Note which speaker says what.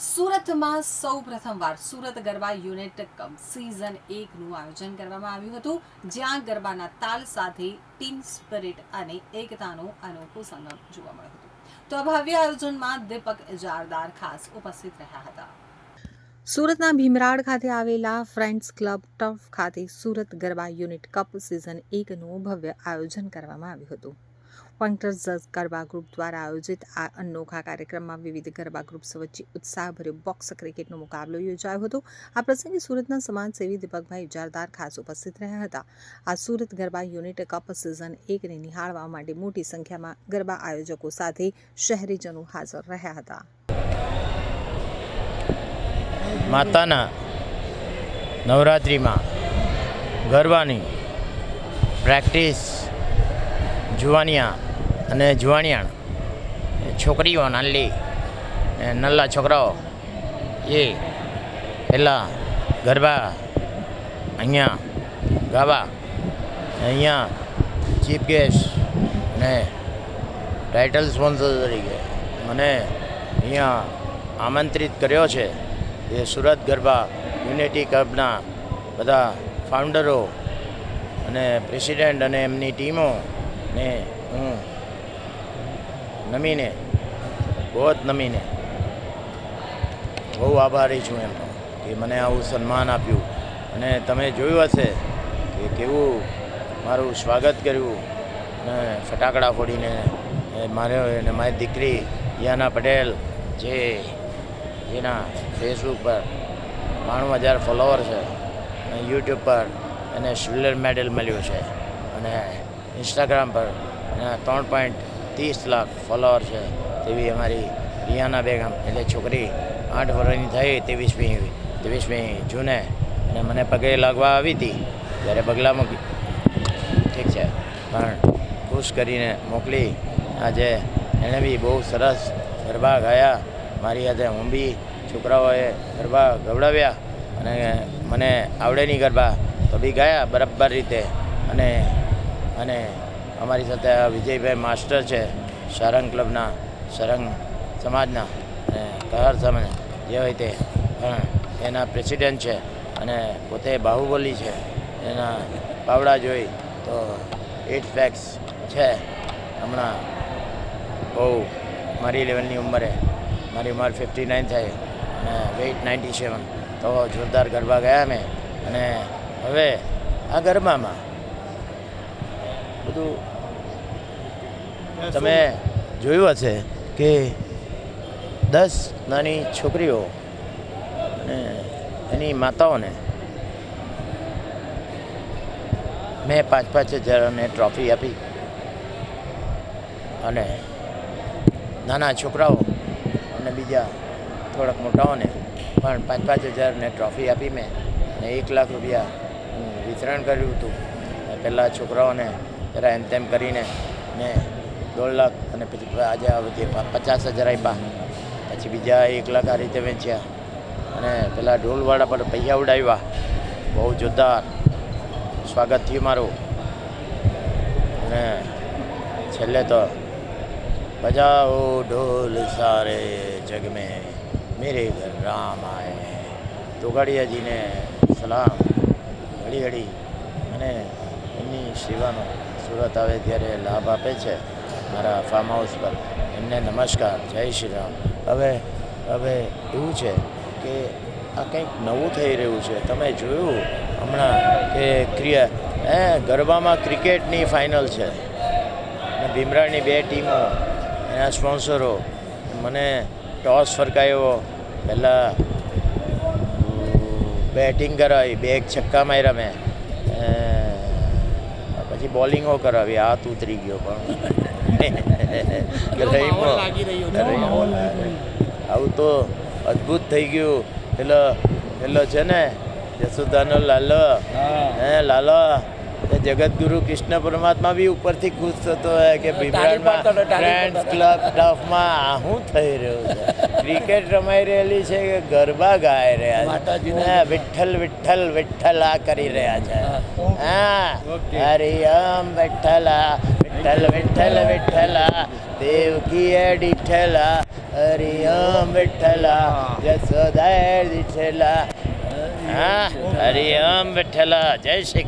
Speaker 1: સુરતમાં સૌ પ્રથમવાર Surat Garba unit cup season 1નું આયોજન કરવામાં આવ્યું હતું, જ્યાં ગરબાના તાલ સાથે ટીમ સ્પિરિટ અને એકતાનો અનોખો સંગમ જોવા મળ્યો હતો. તો આ ભવ્ય આયોજનમાં દીપક ઇજારદાર ખાસ ઉપસ્થિત રહ્યા હતા. સુરતના ભીમરાડ ખાતે આવેલા ફ્રેન્ડ્સ ક્લબ ટફ ખાતે Surat Garba unit cup season 1નું ભવ્ય આયોજન કરવામાં આવ્યું હતું. પોઇન્ટર્સ ગરબા ગ્રુપ દ્વારા આયોજિત આ અનોખા કાર્યક્રમમાં વિવિધ ગરબા ગ્રુપ્સ વચ્ચે ઉત્સાહભર્યો બોક્સ ક્રિકેટનો મુકાબલો યોજાયો હતો. આ પ્રસંગે સુરતના સમાજસેવી દીપકભાઈ ઇજારદાર ખાસ ઉપસ્થિત રહ્યા હતા. આ Surat Garba unit cup season 1ને નિહાળવા માટે મોટી સંખ્યામાં ગરબા આયોજકો સાથે શહેરીજનો હાજર રહ્યા હતા.
Speaker 2: માતાના નવરાત્રિમાં ગરબાની પ્રેક્ટિસ જુવાનિયા અને જુવાનિયાણ છોકરીઓ નાની નલ્લા છોકરાઓ એ પહેલાં ગરબા અહીંયા ગાવા અહીંયા ચીફ ગેસ્ટ અને ટાઇટલ સ્પોન્સર તરીકે મને અહીંયા આમંત્રિત કર્યો છે. એ સુરત ગરબા યુનિટી ક્લબના બધા ફાઉન્ડરો અને પ્રેસિડેન્ટ અને એમની ટીમો ને હું નમીને બહુ આભારી છું એમનો કે મને આવું સન્માન આપ્યું. અને તમે જોયું હશે કે કેવું મારું સ્વાગત કર્યું ને ફટાકડા ફોડીને મારી દીકરી યાના પટેલ જેના ફેસબુક પર 92,000 ફોલોવર છે અને યુટ્યુબ પર એને સિલ્વર મેડલ મળ્યું છે અને ઇન્સ્ટાગ્રામ પર 3.30 લાખ ફોલોવર છે તેવી અમારી રિયાના બેગમ એટલે છોકરી 8 વર્ષની થઈ 23મી જૂને અને મને પગે લાગવા આવી હતી ત્યારે પગલાં મૂકી ઠીક છે પણ ખુશ કરીને મોકલી. આજે એણે બી બહુ સરસ ગરબા ગાયા મારી સાથે. હું બી છોકરાઓએ ગરબા ગવડાવ્યા અને મને આવડે નહીં ગરબા તો બી ગાયા બરાબર રીતે. અને અમારી સાથે આ વિજયભાઈ માસ્ટર છે સારંગ ક્લબના, સારંગ સમાજના અને કહાર સમાજ જે હોય તે પણ એના પ્રેસિડેન્ટ છે અને પોતે બાહુબલી છે. એના પાવડા જોઈ તો 8 પેક્સ છે. હમણાં બહુ મારી લેવલની ઉંમરે મારી ઉંમર 59 થાય અને વેઇટ 97 તો જોરદાર ગરબા ગયા મેં. અને હવે આ ગરબામાં બધું તમે જોયું હશે કે 10 નાની છોકરીઓ અને એની માતાઓને મેં 5,000 ટ્રોફી આપી અને નાના છોકરાઓ અને બીજા થોડાક મોટાઓને પણ 5,000 ટ્રોફી આપી મેં અને 1 લાખ રૂપિયા હું વિતરણ કર્યું હતું. પહેલાં છોકરાઓને જરા એમ તેમ કરીને મેં 1.5 લાખ અને પછી આજે આ બધી 50,000 આપ્યા. પછી બીજા 1 લાખ આ રીતે વેચ્યા અને પેલા ઢોલવાળા પર પૈસા ઉડાવ્યા. બહુ જોરદાર સ્વાગત થયું મારું. અને છેલ્લે તો બજાઓ ઢોલ સારે જગ મેં મેરે ઘર રામ આએ તોગાડિયાજીને સલામ ઘડી અને એમની સેવાનો સુરત આવે ત્યારે લાભ આપે છે મારા ફાર્મ હાઉસ પર. એમને નમસ્કાર, જય શ્રી રામ. હવે એવું છે કે આ કંઈક નવું થઈ રહ્યું છે. તમે જોયું હમણાં કે ગરબામાં ક્રિકેટની ફાઇનલ છે અને ભીમરાડની 2 ટીમો એના સ્પોન્સરો મને ટોસ ફરકાયો. પહેલાં બેટિંગ કરાવી, 2 છક્કા માર્યા મેં, પછી બોલિંગો કરાવી. હાથ ઉતરી ગયો પણ આવું તો અદ્ભુત થઈ ગયું. પેલો છે ને યશોદાનો લાલો એ જગતગુરુ કૃષ્ણ પરમાત્મા બી ઉપરથી ખુશ થતો હોય કે ભીમરાડમાં ફ્રેન્ડ્સ ક્લબ ટફમાં શું થઈ રહ્યું છે. ક્રિકેટ રમાઈ રહેલી છે કે ગરબા ગાઈ રહ્યા છે. વિઠ્ઠલ વિઠ્ઠલ વિઠ્ઠલ આ કરી રહ્યા છે. હરિયમ વિઠ્ઠલા વિઠ્ઠલ વિઠ્ઠલ વિઠ્ઠલા દેવકી ડીઠલા હરિયમ વિઠ્ઠલા જસોદા દીઠેલા હા હરિયમ વિઠ્ઠલા જય શ્રી